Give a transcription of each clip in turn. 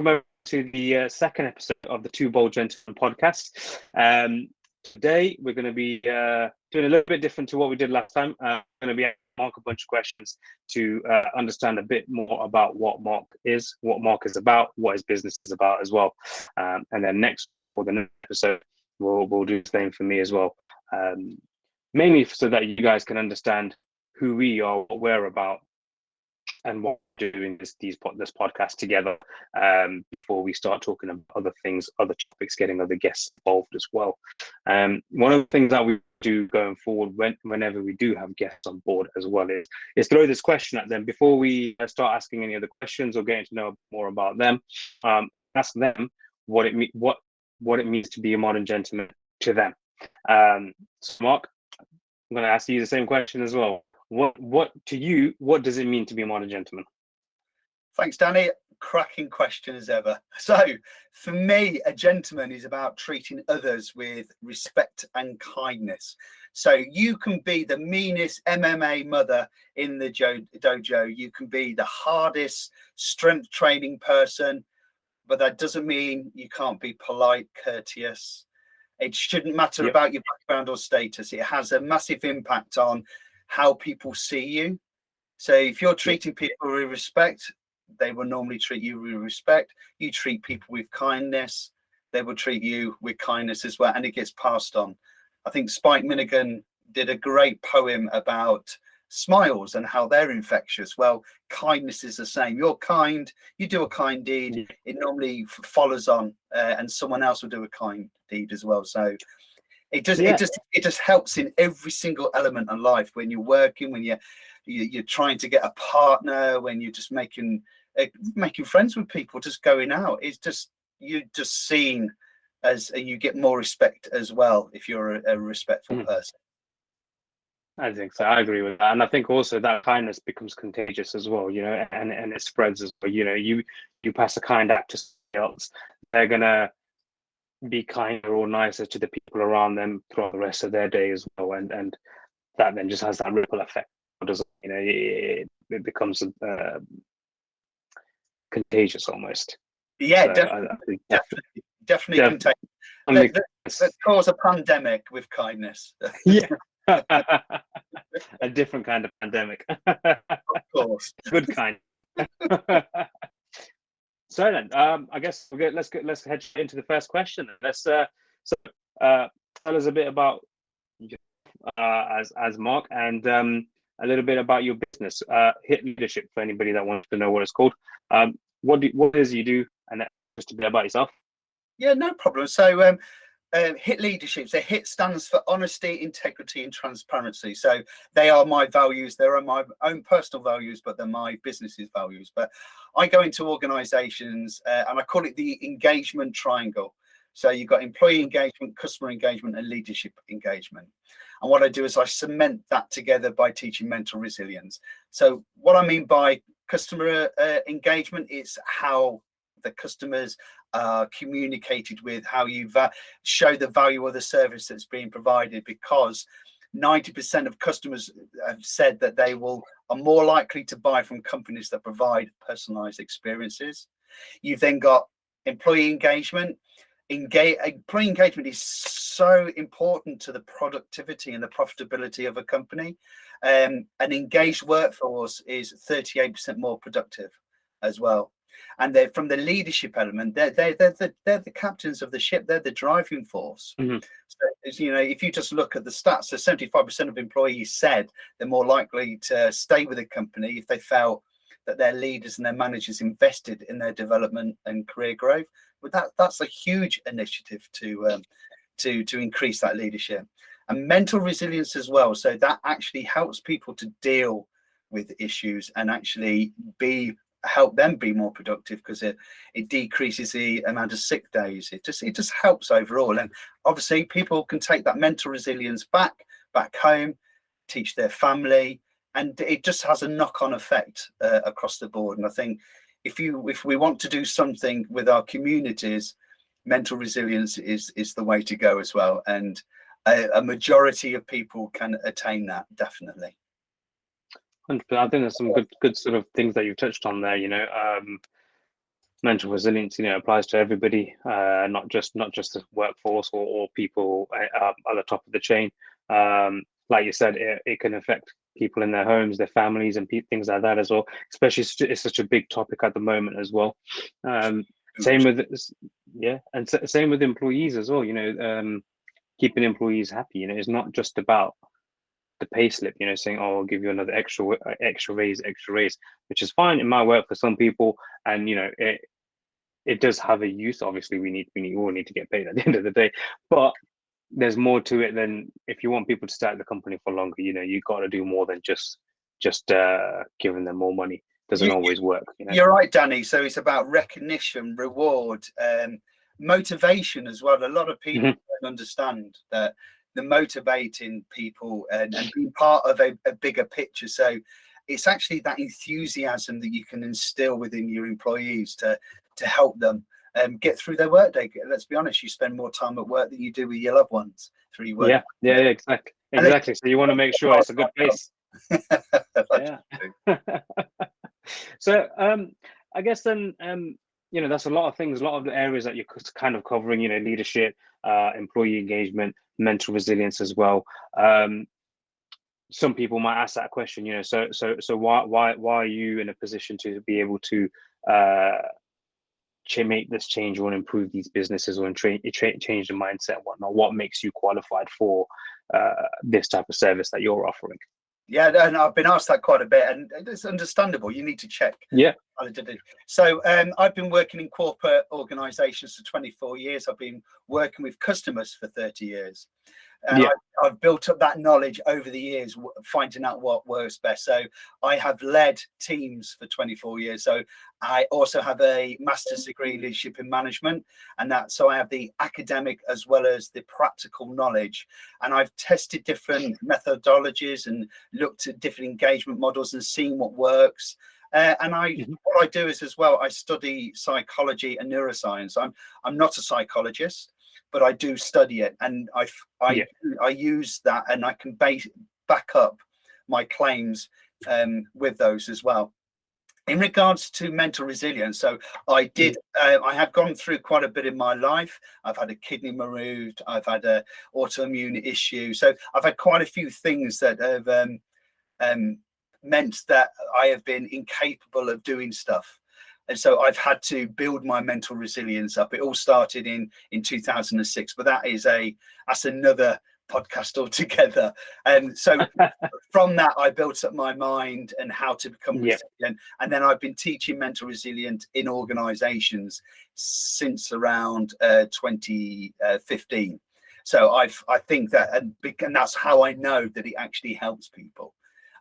welcome over to the second episode of the Two Bold Gentlemen podcast. Today, we're going to be doing a little bit different to what we did last time. We're going to be asking Marc a bunch of questions to understand a bit more about what Marc is about, what his business is about as well. And then next, for the next episode, we'll do the same for me as well. Mainly so that you guys can understand who we are, what we're about, and what we're doing this podcast together before we start talking about other things, other topics, getting other guests involved as well. One of the things that we do going forward whenever we do have guests on board as well is throw this question at them before we start asking any other questions or getting to know more about them. Ask them what it means to be a modern gentleman to them. So Marc, I'm going to ask you the same question as well. What to you, what does it mean to be a modern gentleman? Thanks, Danny. Cracking question as ever. So for me, a gentleman is about treating others with respect and kindness. So you can be the meanest MMA mother in the dojo. You can be the hardest strength training person, but that doesn't mean you can't be polite, courteous. It shouldn't matter about your background or status. It has a massive impact on how people see you. So if you're treating people with respect, they will normally treat you with respect. You treat people with kindness, they will treat you with kindness as well, and it gets passed on. I think Spike Milligan did a great poem about smiles and how they're infectious. Well, kindness is the same. You're kind, you do a kind deed, it normally follows on, and someone else will do a kind deed as well. So it just helps in every single element of life. When you're working, when you're trying to get a partner, when you're just making friends with people, just going out, it's just, you're just seen as, you get more respect as well if you're a respectful person. I think so. I agree with that, and I think also that kindness becomes contagious as well. And it spreads as well. You pass a kind act to somebody else, they're gonna be kinder or nicer to the people around them throughout the rest of their day as well, and that then just has that ripple effect. It becomes contagious almost. Yeah, so definitely contagious. Let's cause a pandemic with kindness. Yeah. A different kind of pandemic. Of course. Good kind. So then, I guess let's head into the first question. Let's tell us a bit about as Marc, and a little bit about your business, H.I.T Leadership, for anybody that wants to know what it's called. What is you do, and just a bit about yourself. Yeah, no problem. So H.I.T Leadership. So H.I.T stands for honesty, integrity, and transparency. So they are my values. They are my own personal values, but they're my business's values. But I go into organizations and I call it the engagement triangle. So you've got employee engagement, customer engagement, and leadership engagement. And what I do is I cement that together by teaching mental resilience. So what I mean by customer engagement is how the customers are communicated with, how you show the value of the service that's being provided, because 90% of customers have said that they are more likely to buy from companies that provide personalized experiences. You've then got employee engagement. Employee engagement is so important to the productivity and the profitability of a company. An engaged workforce is 38% more productive as well. And they're, from the leadership element, they're the captains of the ship. They're the driving force. So, if you just look at the stats, so 75% of employees said they're more likely to stay with a company if they felt that their leaders and their managers invested in their development and career growth. But that's a huge initiative to increase that leadership. And mental resilience as well. So that actually helps people to deal with issues and actually help them be more productive, because it decreases the amount of sick days. It just helps overall. And obviously people can take that mental resilience back home, teach their family, and it just has a knock-on effect across the board. And I think if we want to do something with our communities, mental resilience is the way to go as well. And a majority of people can attain that, definitely. I think there's some good sort of things that you've touched on there. mental resilience, applies to everybody, not just the workforce or people at the top of the chain. Like you said, it can affect people in their homes, their families, and things like that as well. Especially, it's such a big topic at the moment as well. Same with and same with employees as well. Keeping employees happy. It's not just about the pay slip, saying, "Oh, I'll give you another extra raise, which is fine. It might work for some people, and it does have a use. Obviously, we all need to get paid at the end of the day, but there's more to it than if you want people to stay at the company for longer. You got to do more than just giving them more money. Doesn't always work. You're right, Danny. So it's about recognition, reward, motivation as well. A lot of people don't understand that the motivating people and being part of a bigger picture. So it's actually that enthusiasm that you can instill within your employees to help them get through their workday. Let's be honest, you spend more time at work than you do with your loved ones through your work. Yeah, exactly. So you want to make sure it's a good place. Yeah. So I guess then that's a lot of things, a lot of the areas that you're kind of covering, leadership, employee engagement, mental resilience as well. Some people might ask that question, so why are you in a position to be able to make this change or improve these businesses or change the mindset and whatnot? What makes you qualified for this type of service that you're offering? Yeah, and I've been asked that quite a bit, and it's understandable. You need to check. Yeah. So I've been working in corporate organisations for 24 years. I've been working with customers for 30 years. I've built up that knowledge over the years, finding out what works best. So I have led teams for 24 years. So I also have a master's degree in leadership and management, so I have the academic as well as the practical knowledge. And I've tested different methodologies and looked at different engagement models and seen what works. What I do is as well, I study psychology and neuroscience. I'm not a psychologist, but I do study it, and I use that, and I can back up my claims with those as well. In regards to mental resilience, so I have gone through quite a bit in my life. I've had a kidney removed, I've had an autoimmune issue, so I've had quite a few things that have meant that I have been incapable of doing stuff. And so I've had to build my mental resilience up. It all started in 2006, but that's another podcast altogether. And so from that, I built up my mind and how to become resilient. And then I've been teaching mental resilience in organizations since around 2015. So I think that, and that's how I know that it actually helps people.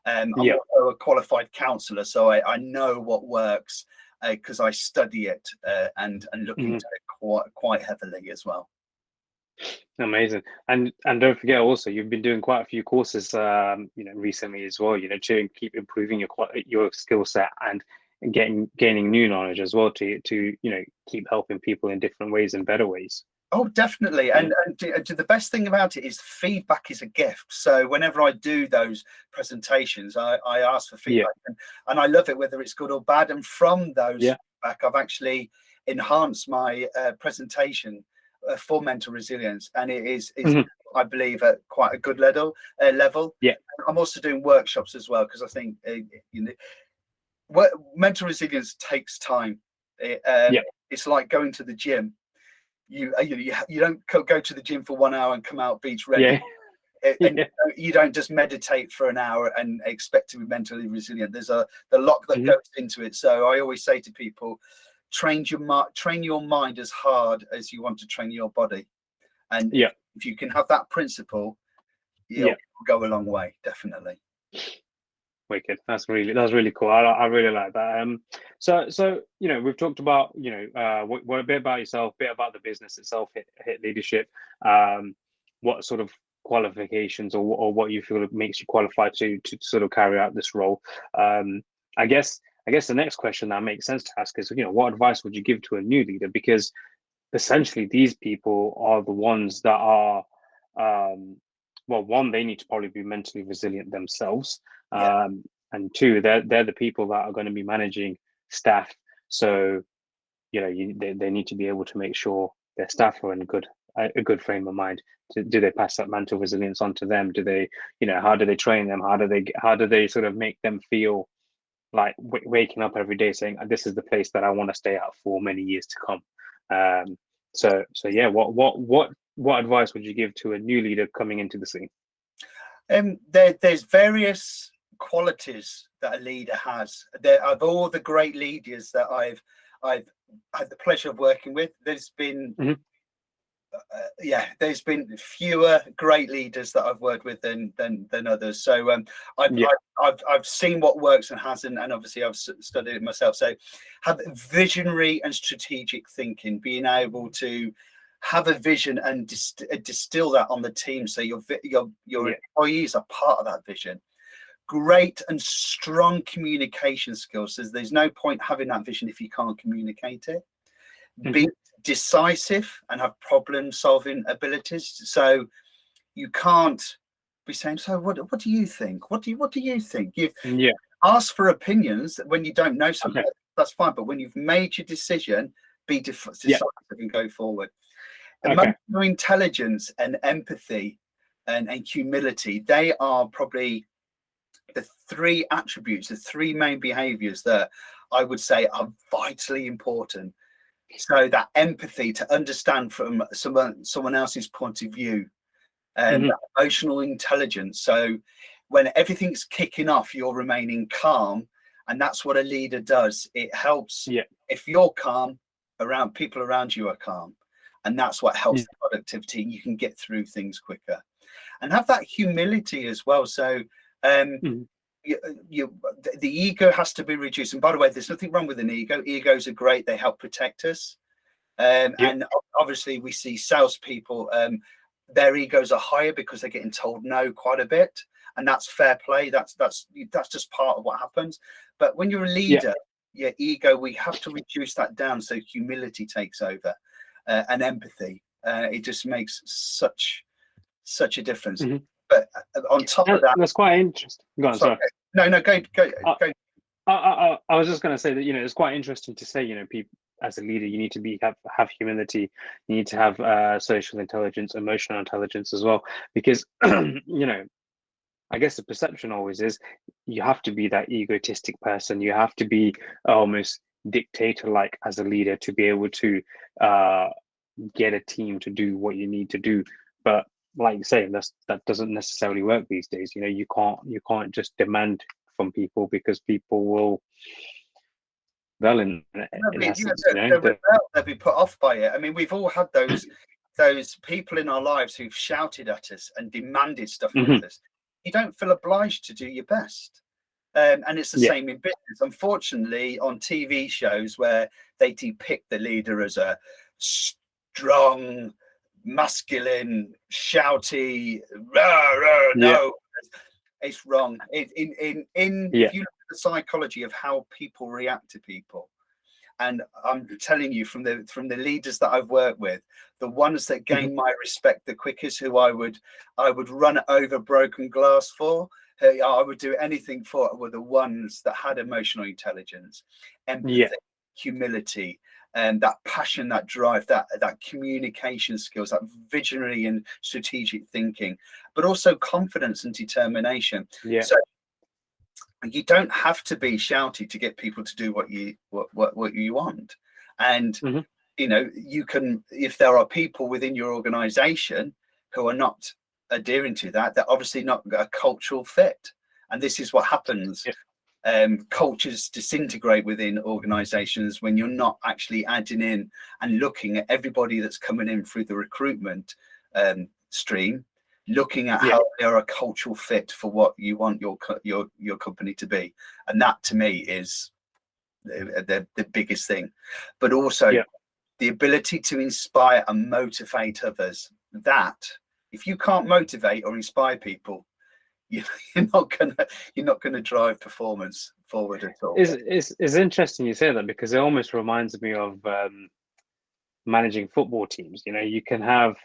I'm also a qualified counsellor, so I know what works, because I study it and look into it quite heavily as well. Amazing. And don't forget also, you've been doing quite a few courses recently as well, to keep improving your skill set and gaining new knowledge as well, to keep helping people in different ways and better ways. Oh, definitely. And the best thing about it is feedback is a gift. So whenever I do those presentations, I ask for feedback, and I love it, whether it's good or bad. And from those feedback, I've actually enhanced my presentation for mental resilience, and it is I believe at quite a good level. I'm also doing workshops as well, because I think mental resilience takes time. It's like going to the gym. You don't go to the gym for 1 hour and come out beach ready. You don't just meditate for an hour and expect to be mentally resilient. There's the lot that goes into it. So I always say to people, train your mind as hard as you want to train your body. And if you can have that principle, you'll go a long way, definitely. Wicked. That's really cool. I really like that. So we've talked about what a bit about yourself, a bit about the business itself, H.I.T Leadership. What sort of qualifications or what you feel makes you qualified to sort of carry out this role. I guess the next question that makes sense to ask is, what advice would you give to a new leader? Because essentially these people are the ones that are one, they need to probably be mentally resilient themselves. And two, they're the people that are going to be managing staff. So, they need to be able to make sure their staff are in a good frame of mind. Do they pass that mental resilience on to them? Do they, how do they train them? How do they sort of make them feel like waking up every day saying, this is the place that I want to stay at for many years to come? So yeah, what advice would you give to a new leader coming into the scene? There's various qualities that a leader has. Of all the great leaders that I've had the pleasure of working with, there's been there's been fewer great leaders that I've worked with than others. So I've seen what works and hasn't, and obviously I've studied it myself. So have visionary and strategic thinking, being able to have a vision and distill that on the team, so your employees are part of that vision. Great and strong communication skills. There's no point having that vision if you can't communicate it. Be decisive and have problem solving abilities. So you can't be saying, so what do you think? What do you think? You've asked for opinions when you don't know something. That's fine, but when you've made your decision, be decisive and go forward. Emotional intelligence and empathy and humility, they are probably the three attributes, the three main behaviors that I would say are vitally important. So that empathy, to understand from someone else's point of view, and that emotional intelligence. So when everything's kicking off, you're remaining calm, and that's what a leader does. It helps if you're calm, people around you are calm, and that's what helps productivity. You can get through things quicker, and have that humility as well. So the ego has to be reduced. And by the way, there's nothing wrong with an ego. Egos are great. They help protect us. And obviously we see salespeople, their egos are higher because they're getting told no quite a bit. And that's fair play. That's just part of what happens. But when you're a leader, your ego, we have to reduce that down. So humility takes over, and empathy. It just makes such a difference. But on top of that, that's quite interesting. Go on, sorry. No, go. I was just going to say that it's quite interesting to say people, as a leader, you need to have humility. You need to have social intelligence, emotional intelligence as well, because I guess the perception always is you have to be that egotistic person. You have to be almost dictator-like as a leader to be able to get a team to do what you need to do. But like you say, that doesn't necessarily work these days. You can't just demand from people, because people will they'll be put off by it. I mean, we've all had those people in our lives who've shouted at us and demanded stuff with us. You don't feel obliged to do your best. And it's the same in business. Unfortunately, on TV shows where they depict the leader as a strong, masculine, shouty, no, it's wrong. If you look at the psychology of how people react to people, and I'm telling you from the leaders that I've worked with, the ones that gain my respect the quickest, who I would run over broken glass for, I would do anything for, were the ones that had emotional intelligence, empathy, humility, and that passion, that drive, that communication skills, that visionary and strategic thinking, but also confidence and determination. So you don't have to be shouty to get people to do what you want. And you can, if there are people within your organization who are not adhering to that, they're obviously not a cultural fit. And this is what happens. Cultures disintegrate within organizations when you're not actually adding in and looking at everybody that's coming in through the recruitment stream, looking at how they are a cultural fit for what you want your company to be. And that to me is the biggest thing. But also the ability to inspire and motivate others. That if you can't motivate or inspire people, you're not gonna drive performance forward at all. It's interesting you say that, because it almost reminds me of managing football teams. You can have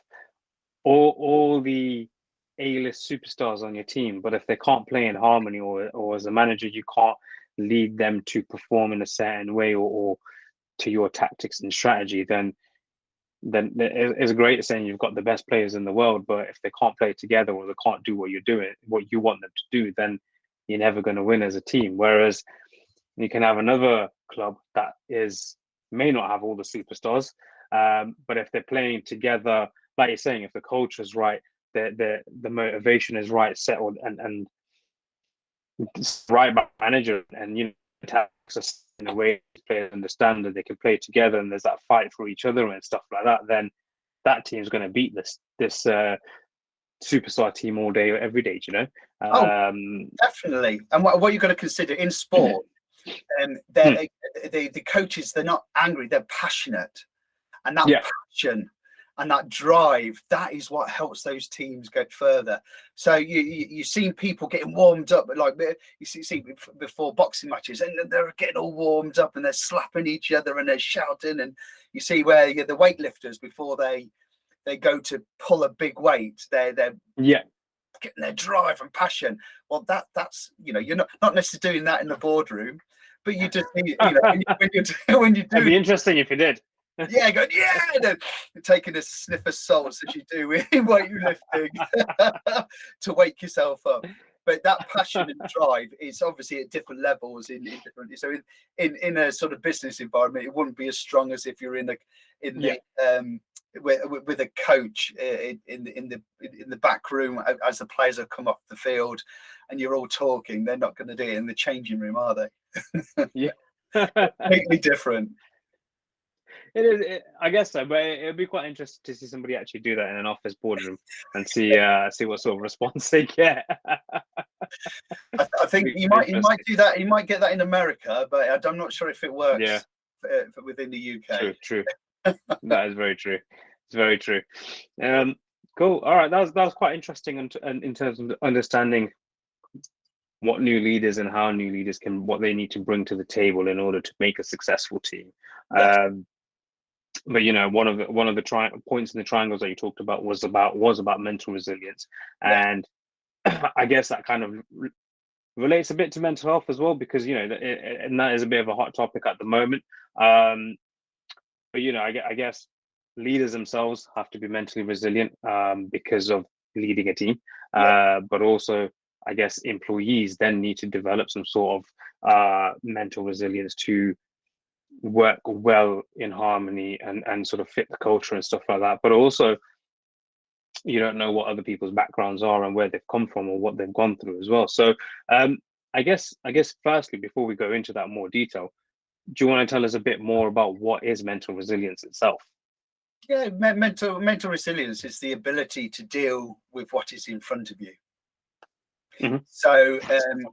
all the A-list superstars on your team, but if they can't play in harmony, or as a manager you can't lead them to perform in a certain way, or to your tactics and strategy, then it's great saying you've got the best players in the world, but if they can't play together or they can't do what you're doing, what you want them to do, then you're never going to win as a team. Whereas you can have another club that may not have all the superstars, but if they're playing together, like you're saying, if the culture is right, the motivation is right, settled, and it's right by manager, and tactics in a way players understand that they can play together, and there's that fight for each other and stuff like that, then that team's going to beat this superstar team all day, every day. Definitely. And what you've got to consider in sport, the coaches, they're not angry, they're passionate, and that passion and that drive, that is what helps those teams go further. So you've seen people getting warmed up, like you see before boxing matches, and they're getting all warmed up and they're slapping each other and they're shouting. And you see where the weightlifters, before they go to pull a big weight, they're getting their drive and passion. Well, that's you're not necessarily doing that in the boardroom, but you just when you do. It'd be interesting if you did. Taking a sniff of salts as you do in weightlifting to wake yourself up. But that passion and drive is obviously at different levels in different. So in a sort of business environment, it wouldn't be as strong as if you're with a coach in the back room as the players have come off the field, and you're all talking. They're not going to do it in the changing room, are they? Completely different. It is, I guess so, but it'd be quite interesting to see somebody actually do that in an office boardroom and see what sort of response they get. I think you might do that. You might get that in America, but I'm not sure if it works within the UK. True. That is very true. It's very true. Cool. All right, that was quite interesting in terms of understanding what new leaders and how new leaders what they need to bring to the table in order to make a successful team. Yes. But one of the points in the triangles that you talked about was about mental resilience, and I guess that kind of relates a bit to mental health as well, because and that is a bit of a hot topic at the moment. But I guess leaders themselves have to be mentally resilient because of leading a team, but also I guess employees then need to develop some sort of mental resilience to work well in harmony and sort of fit the culture and stuff like that. But also, you don't know what other people's backgrounds are and where they've come from or what they've gone through as well. So I guess firstly, before we go into that more detail, do you want to tell us a bit more about what is mental resilience itself? Yeah, mental resilience is the ability to deal with what is in front of you. Mm-hmm. So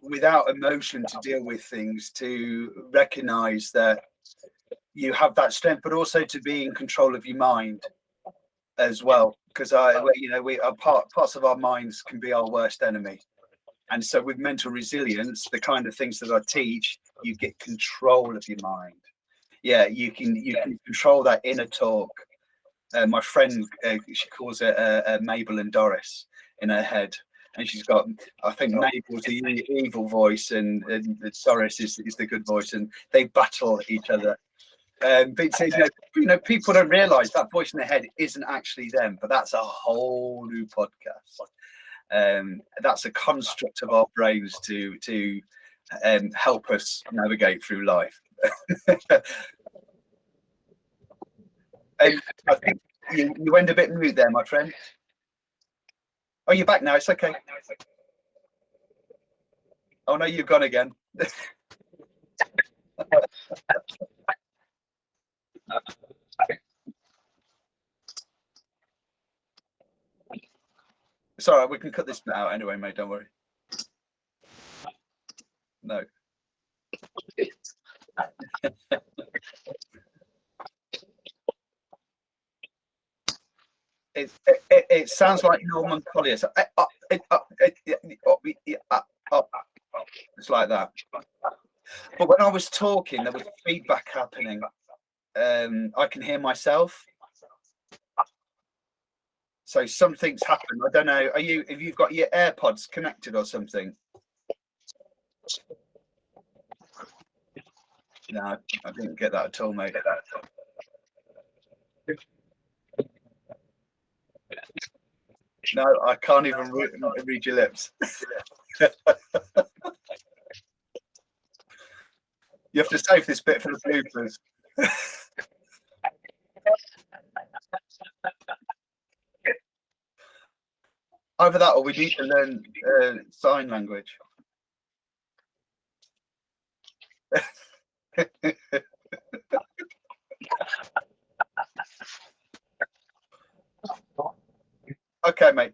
without emotion, to deal with things, to recognize that you have that strength, but also to be in control of your mind as well, because parts of our minds can be our worst enemy. And so with mental resilience, the kind of things that I teach, you get control of your mind. Yeah, you can control that inner talk. My friend, she calls it Mabel and Doris in her head. And she's got, I think Mabel's the evil voice and Doris is the good voice, and they battle each other. But people don't realise that voice in their head isn't actually them, but that's a whole new podcast. That's a construct of our brains to help us navigate through life. And I think you went a bit mute there, my friend. Oh, you're back now. It's okay. Oh no, you've gone again. It's all right. We can cut this bit out anyway, mate. Don't worry. No. It sounds like Norman Collier. So, it's like that. But when I was talking, there was feedback happening. I can hear myself. So something's happened. I don't know. Have you got your AirPods connected or something? No, I didn't get that at all, mate. No, I can't even read your lips. You have to save this bit for the bloopers. Either that or we need to learn sign language. Okay, mate.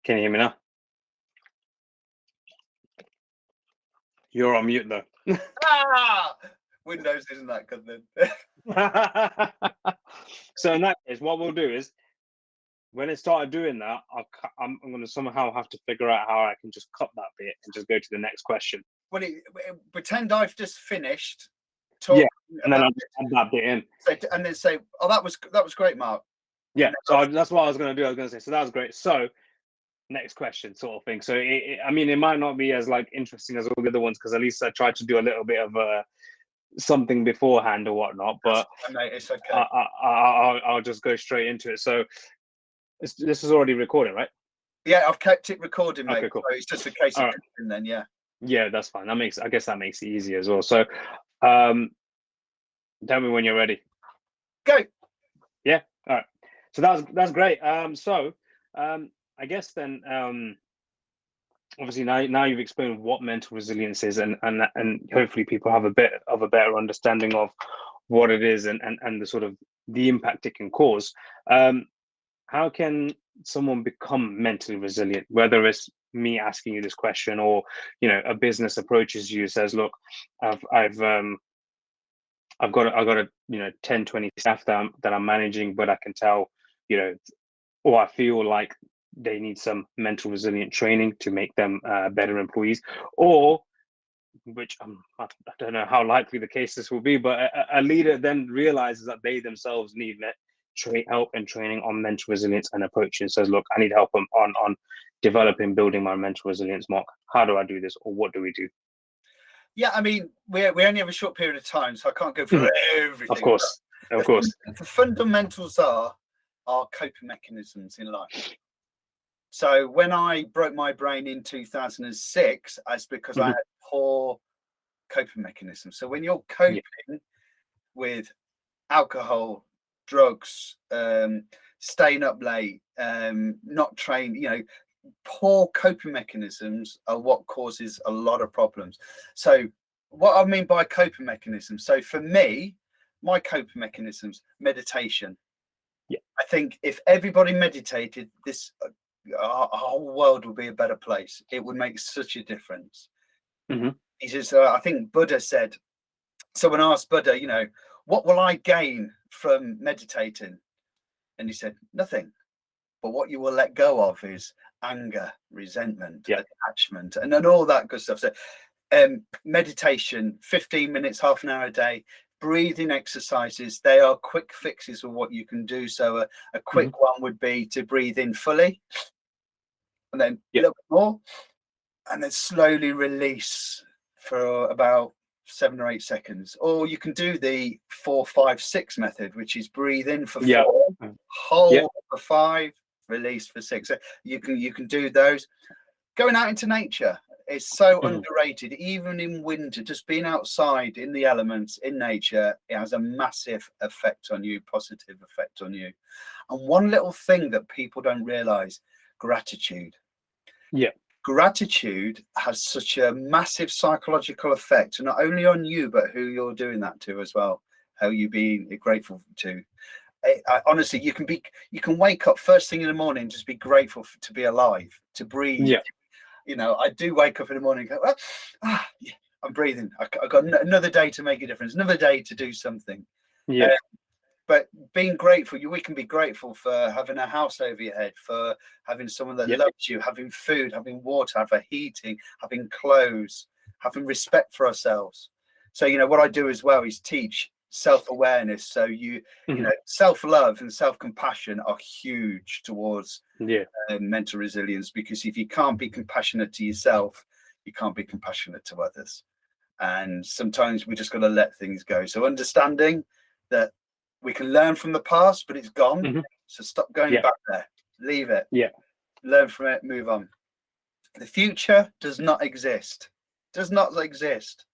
Can you hear me now? You're on mute though. Windows isn't that good then. So in that case, what we'll do is, when it started doing that, I'm going to somehow have to figure out how I can just cut that bit and just go to the next question. Well, pretend I've just finished talking. Yeah, and then I'll just add that bit in. And then say, "Oh, that was great, Mark." Yeah, so that's what I was going to do. I was going to say, so that was great. So next question, sort of thing. So I mean, it might not be as like interesting as all the other ones because at least I tried to do a little bit of something beforehand or whatnot. But mate, it's okay. I'll just go straight into it. So this is already recording, right? Yeah, I've kept it recording, mate. Okay, cool. So it's just a case of editing then, yeah. Yeah, that's fine. I guess that makes it easier as well. So tell me when you're ready. Go. Yeah. All right. So that's great. I guess then obviously now you've explained what mental resilience is and hopefully people have a bit of a better understanding of what it is and the sort of the impact it can cause. How can someone become mentally resilient, whether it's me asking you this question or a business approaches you, says, look, I've got a 10, 20 staff that I'm managing, but I can tell or I feel like they need some mental resilient training to make them better employees, or which I don't know how likely the case this will be, but a leader then realizes that they themselves need help and training on mental resilience and approach and says, look, I need help on developing, building my mental resilience. Mark, how do I do this, or what do we do? Yeah, I mean, we only have a short period of time, so I can't go through everything. Of course. The fundamentals are coping mechanisms in life. So when I broke my brain in 2006, that's because I had poor coping mechanisms. So when you're coping with alcohol, drugs, staying up late, not trained, poor coping mechanisms are what causes a lot of problems. So what I mean by coping mechanisms, so for me, my coping mechanisms, meditation. Yeah, I think if everybody meditated, this our whole world would be a better place. It would make such a difference. Mm-hmm. He says, I think Buddha said, someone asked Buddha, what will I gain from meditating? And he said, nothing. But what you will let go of is anger, resentment, attachment, and then all that good stuff. So meditation, 15 minutes, half an hour a day, breathing exercises, they are quick fixes of what you can do. So a quick one would be to breathe in fully, and then a little bit more, and then slowly release for about 7 or 8 seconds. Or you can do the 4, 5, 6 method, which is breathe in for 4, hold for 5, release for 6. So you can do those. Going out into nature is so underrated. Even in winter, just being outside in the elements, in nature, it has a massive effect on you, positive effect on you. And one little thing that people don't realize, gratitude. Gratitude has such a massive psychological effect, not only on you, but who you're doing that to as well, how you being grateful to. Honestly, you can wake up first thing in the morning, just be grateful to be alive, to breathe. I do wake up in the morning and go, I'm breathing. I got another day to make a difference, another day to do something. But being grateful, we can be grateful for having a house over your head, for having someone that loves you, having food, having water, having heating, having clothes, having respect for ourselves. So, what I do as well is teach self-awareness. So self-love and self-compassion are huge towards mental resilience, because if you can't be compassionate to yourself, you can't be compassionate to others. And sometimes we just got to let things go. So understanding that we can learn from the past, but it's gone. So stop going back there. Leave it. Learn from it. Move on. The future does not exist. Does not exist.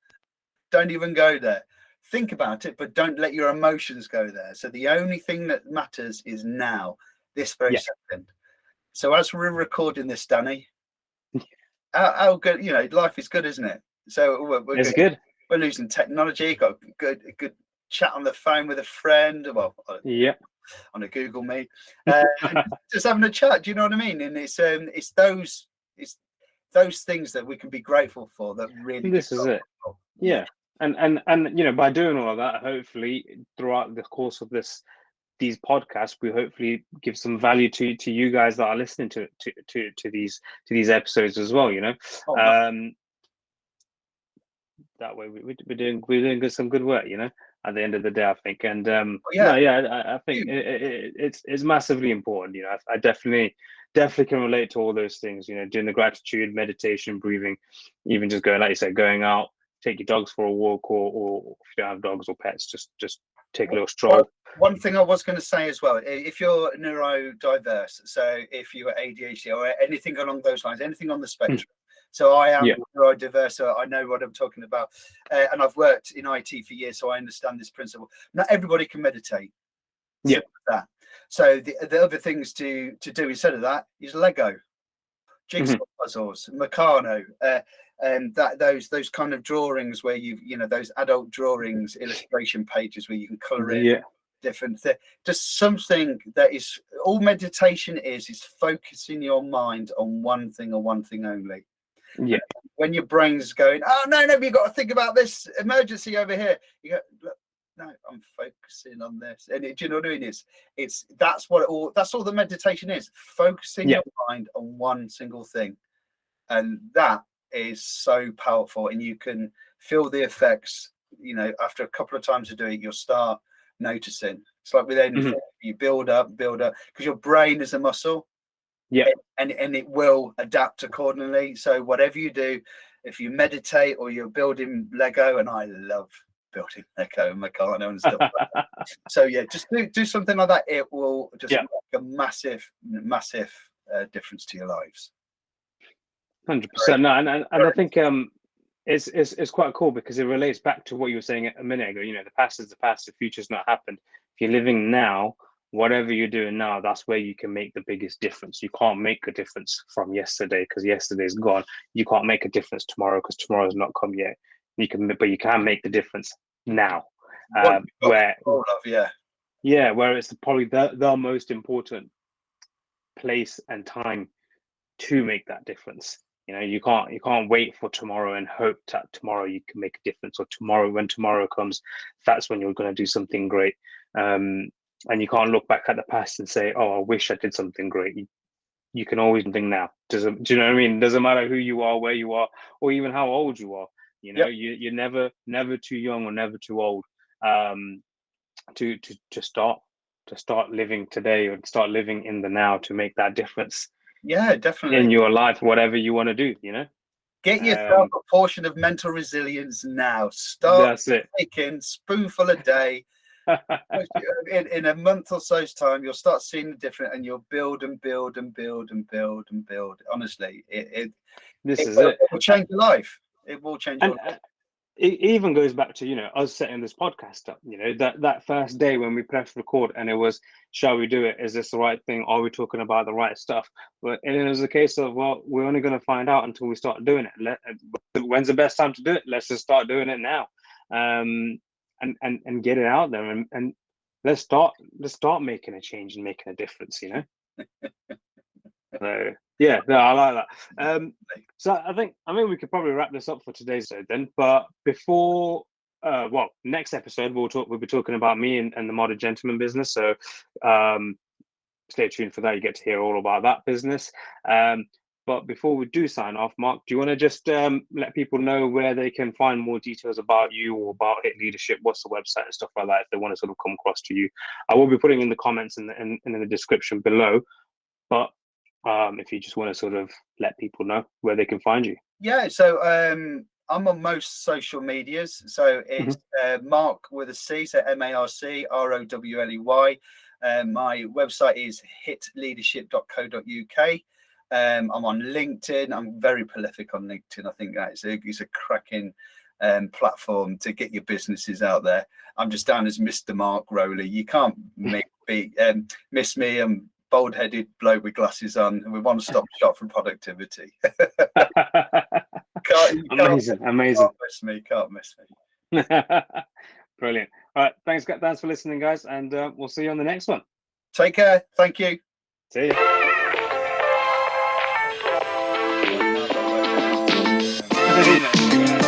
Don't even go there. Think about it, but don't let your emotions go there. So the only thing that matters is now, this very second. So as we're recording this, Danny, how good, life is good, isn't it? So it's good. We're losing technology. Got a good chat on the phone with a friend. Well, on a Google Meet, just having a chat. Do you know what I mean? And it's those things that we can be grateful for. That really. This is it. Yeah. And by doing all of that, hopefully throughout the course of these podcasts, we hopefully give some value to you guys that are listening to these episodes as well. That way we're doing some good work. At the end of the day, I think. And I think it's massively important. I definitely can relate to all those things. Doing the gratitude, meditation, breathing, even just going, like you said, going out. Take your dogs for a walk, or if you don't have dogs or pets, just take a little stroll. One thing I was going to say as well, if you're neurodiverse, so if you are ADHD or anything along those lines, anything on the spectrum. So I am neurodiverse, so I know what I'm talking about, and I've worked in IT for years, so I understand this principle. Not everybody can meditate. So the other things to do instead of that is Lego, jigsaw puzzles, Meccano. And those kind of drawings where those adult drawings, illustration pages where you can color in different things. Just something that is all meditation is focusing your mind on one thing or one thing only. When your brain's going, oh no, you've got to think about this emergency over here. You go, look, no, I'm focusing on this. And do you know what I mean? That's all the meditation is. Focusing your mind on one single thing. And that is so powerful, and you can feel the effects. After a couple of times to do it, you'll start noticing. It's like with anything, you build up, because your brain is a muscle, and it will adapt accordingly. So whatever you do, if you meditate or you're building Lego, and I love building Lego and Meccano and stuff like that. So just do something like that. It will just make a massive difference to your lives. 100%. No, and I think it's quite cool, because it relates back to what you were saying a minute ago. The past is the past, the future's not happened. If you're living now, whatever you're doing now, that's where you can make the biggest difference. You can't make a difference from yesterday, because yesterday's gone. You can't make a difference tomorrow, because tomorrow's not come yet. But you can make the difference now. Where it's probably the most important place and time to make that difference. You can't wait for tomorrow and hope that tomorrow you can make a difference, or tomorrow, when tomorrow comes, that's when you're going to do something great. And you can't look back at the past and say, oh, I wish I did something great. You can always do something now. Do you know what I mean? Doesn't matter who you are, where you are, or even how old you are. Yep. You're never too young or never too old to start living today, or start living in the now, to make that difference. Yeah, definitely. In your life, whatever you want to do, Get yourself a portion of mental resilience now. Start taking spoonful a day. in a month or so's time, you'll start seeing the difference, and you'll build and build and build and build and build. Honestly, it will change your life. It will change your life. It even goes back to us setting this podcast up. That first day when we pressed record, and it was, shall we do it? Is this the right thing? Are we talking about the right stuff? But it was a case of, well, we're only going to find out until we start doing it. When's the best time to do it? Let's just start doing it now, and get it out there, and let's start making a change and making a difference. So yeah, no, I like that. So I think we could probably wrap this up for today's episode then. But before, next episode we'll be talking about me and the Modern Gentleman business. So stay tuned for that. You get to hear all about that business. But before we do sign off, Mark, do you want to just let people know where they can find more details about you or about H.I.T Leadership? What's the website and stuff like that, if they want to sort of come across to you? I will be putting in the comments and in the description below. But if you just want to sort of let people know where they can find you. Yeah, so I'm on most social medias. So it's Marc with a C, so MARC ROWLEY. My website is hitleadership.co.uk. I'm on LinkedIn. I'm very prolific on LinkedIn. I think that it's a cracking platform to get your businesses out there. I'm just down as Mr. Marc Rowley. You can't miss me. I'm bald-headed bloke with glasses on, and we want to stop shop from productivity. Amazing. Can't miss me. Brilliant. All right, thanks for listening, guys, and we'll see you on the next one. Take care. Thank you. See you.